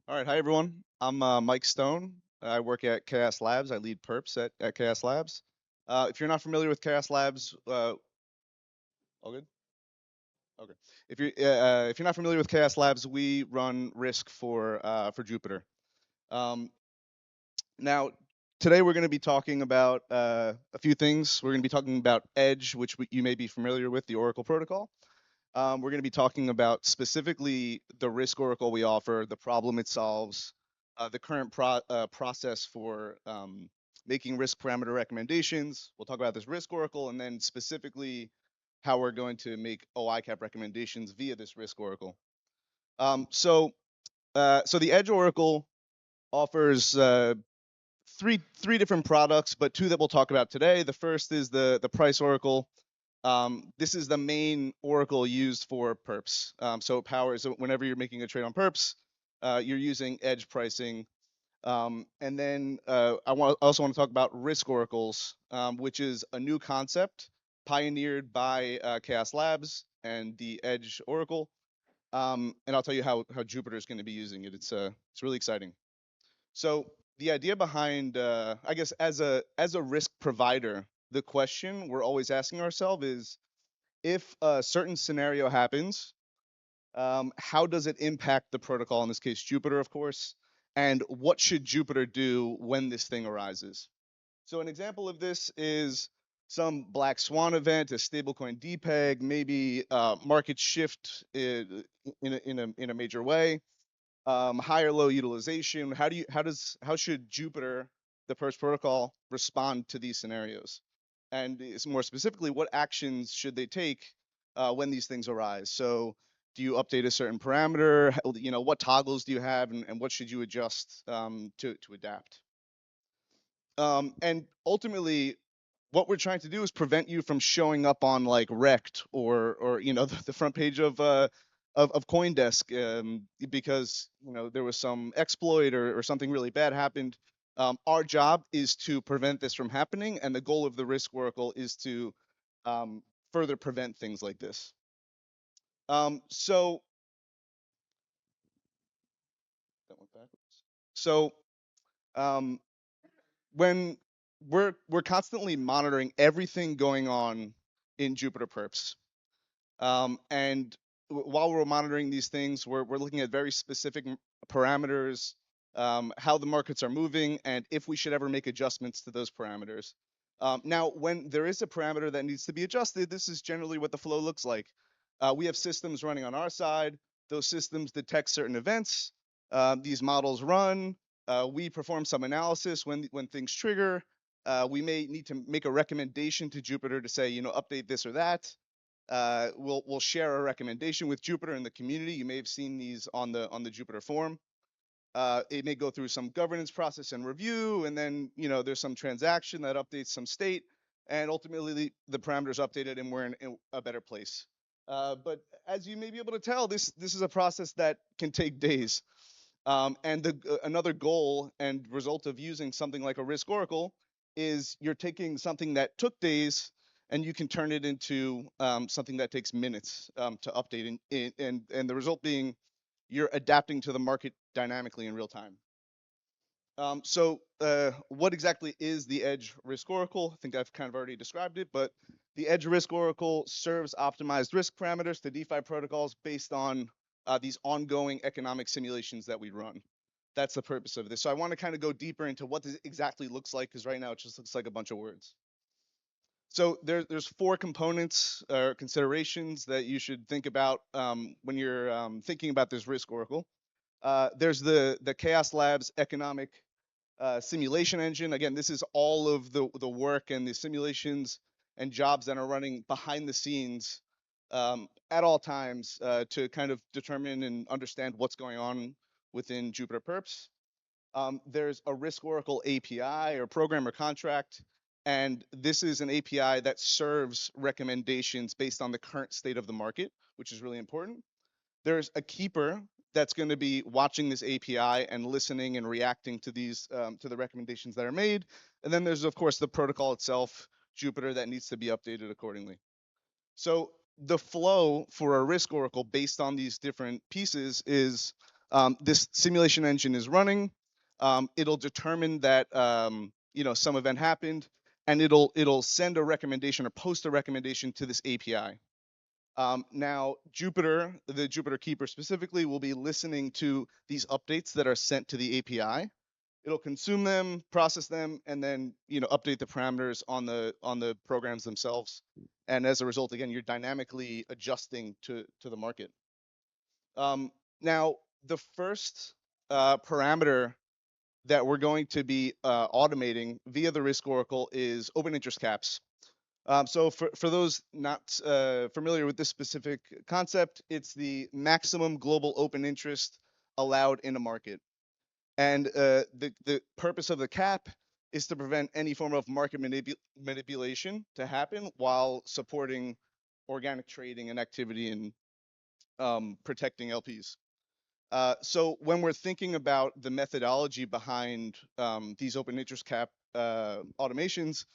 All right, hi everyone. I'm Mike Stone. I work at Chaos Labs. I lead Perps at Chaos Labs. If you're not familiar with Chaos Labs, all good. Okay. If you're not familiar with Chaos Labs, we run risk for Jupiter. Um, Now, today we're going to be talking about a few things. We're going to be talking about Edge, which you may be familiar with, the Oracle protocol. We're going to be talking about specifically the risk oracle we offer, the problem it solves, the current process for making risk parameter recommendations. We'll talk about this risk oracle and then specifically how we're going to make OICAP recommendations via this risk oracle. So the Edge oracle offers three different products, but two that we'll talk about today. The first is the price oracle. This is the main oracle used for perps. So it powers whenever you're making a trade on perps, you're using edge pricing. And then also want to talk about risk oracles, which is a new concept pioneered by Chaos Labs and the Edge Oracle. And I'll tell you how Jupyter is going to be using it. It's really exciting. So the idea behind, I guess, as a risk provider, the question we're always asking ourselves is, if a certain scenario happens, how does it impact the protocol? In this case, Jupyter, of course. And what should Jupyter do when this thing arises? So an example of this is some black swan event, a stablecoin depeg, maybe market shift in a major way, high or low utilization. How should Jupyter, the Perps protocol, respond to these scenarios? And more specifically, what actions should they take when these things arise? So do you update a certain parameter? What toggles do you have, and what should you adjust to adapt? And ultimately, what we're trying to do is prevent you from showing up on like Rect or the front page of CoinDesk, because there was some exploit or something really bad happened. Our job is to prevent this from happening, and the goal of the Risk Oracle is to um, further prevent things like this. So that went backwards. So um, when we're constantly monitoring everything going on in Jupyter Perps, and while we're monitoring these things, we're looking at very specific parameters, how the markets are moving, and if we should ever make adjustments to those parameters. Now, when there is a parameter that needs to be adjusted, this is generally what the flow looks like. We have systems running on our side. Those systems detect certain events. These models run. We perform some analysis when things trigger. We may need to make a recommendation to Jupyter to say, update this or that. We'll share a recommendation with Jupyter in the community. You may have seen these on the Jupyter forum. It may go through some governance process and review, and then there's some transaction that updates some state, and ultimately the parameters updated, and we're in a better place. But as you may be able to tell, this is a process that can take days. And another goal and result of using something like a risk oracle is you're taking something that took days and you can turn it into something that takes minutes to update, and the result being you're adapting to the market dynamically in real time. So what exactly is the Edge Risk Oracle? I think I've kind of already described it, but the Edge Risk Oracle serves optimized risk parameters to DeFi protocols based on these ongoing economic simulations that we run. That's the purpose of this. So I want to kind of go deeper into what this exactly looks like, because right now it just looks like a bunch of words. So there's four components or considerations that you should think about when you're thinking about this risk oracle. There's the Chaos Labs economic simulation engine. Again, this is all of the work and the simulations and jobs that are running behind the scenes at all times to kind of determine and understand what's going on within Jupyter Perps. There's a Risk Oracle API or program or contract, and this is an API that serves recommendations based on the current state of the market, which is really important. There's a keeper that's going to be watching this API and listening and reacting to these to the recommendations that are made. And then there's of course the protocol itself, Jupyter, that needs to be updated accordingly. So the flow for a risk oracle based on these different pieces is This simulation engine is running. It'll determine that some event happened, and it'll send a recommendation or post a recommendation to this API. Now, Jupyter, the Jupyter Keeper specifically, will be listening to these updates that are sent to the API. It'll consume them, process them, and then update the parameters on the programs themselves. And as a result, again, you're dynamically adjusting to the market. Now, the first parameter that we're going to be automating via the Risk Oracle is open interest caps. So for those not familiar with this specific concept, it's the maximum global open interest allowed in a market. And the purpose of the cap is to prevent any form of market manipulation to happen while supporting organic trading and activity and protecting LPs. So when we're thinking about the methodology behind these open interest cap automations,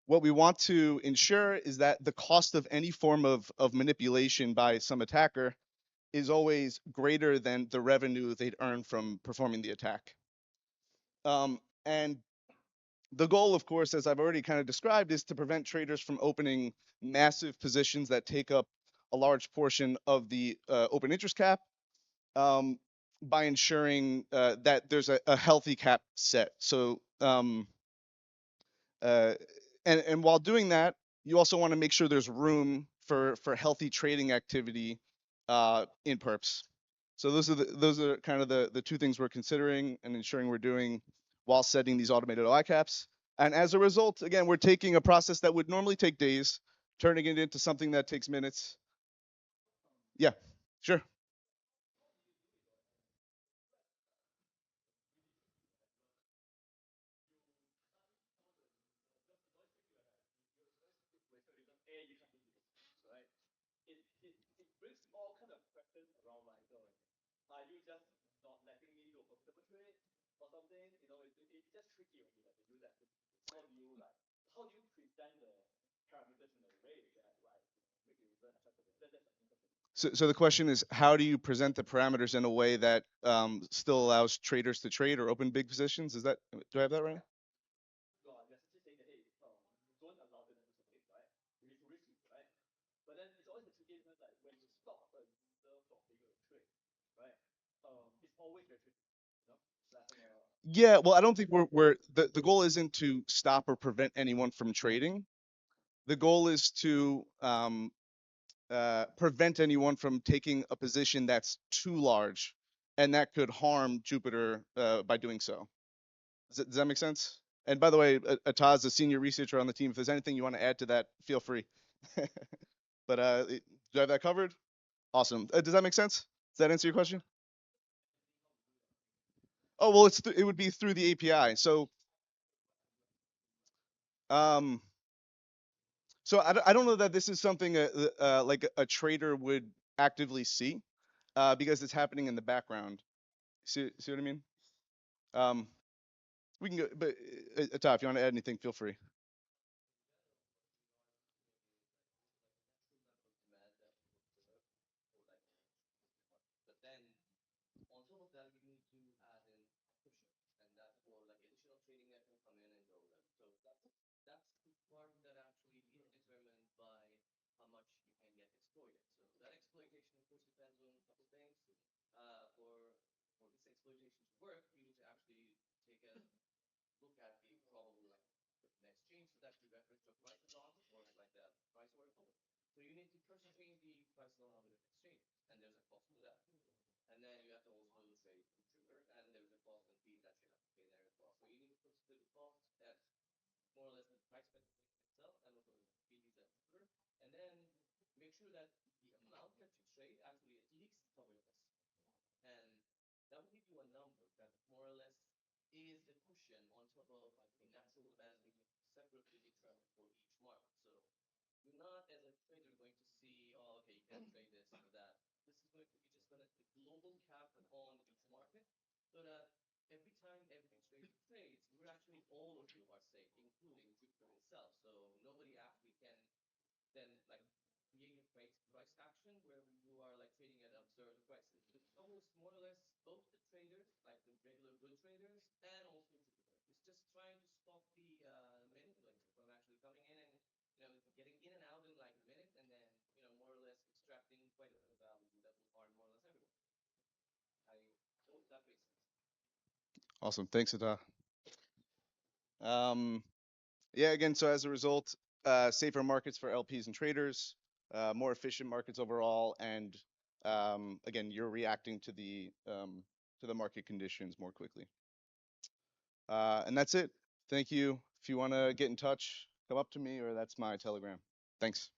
what we want to ensure is that the cost of any form of manipulation by some attacker is always greater than the revenue they'd earn from performing the attack. And the goal, of course, as I've already kind of described, is to prevent traders from opening massive positions that take up a large portion of the open interest cap um, by ensuring that there's a healthy cap set. So, uh, and while doing that, you also want to make sure there's room for healthy trading activity in perps. So those are kind of the two things we're considering and ensuring we're doing while setting these automated OI caps. And as a result, again, we're taking a process that would normally take days, turning it into something that takes minutes. Yeah, sure. So the question is, how do you present the parameters in a way that still allows traders to trade or open big positions? Is that, do I have that right? Yeah, well, I don't think we're the goal isn't to stop or prevent anyone from trading. The goal is to prevent anyone from taking a position that's too large, and that could harm Jupiter by doing so. Does that make sense? And by the way, Ataz, a senior researcher on the team, if there's anything you want to add to that, feel free. But do I have that covered? Awesome. Does that make sense? Does that answer your question? Oh, well, it would be through the API. Um, so I don't know that this is something like a trader would actively see because it's happening in the background. See what I mean? Um, we can go, but Ataf, if you want to add anything, feel free. Awesome. Thanks, Ata. Um, yeah, again, so as a result, safer markets for LPs and traders, more efficient markets overall, and again, you're reacting to the market conditions more quickly. And that's it. Thank you. If you want to get in touch, come up to me, or that's my Telegram. Thanks.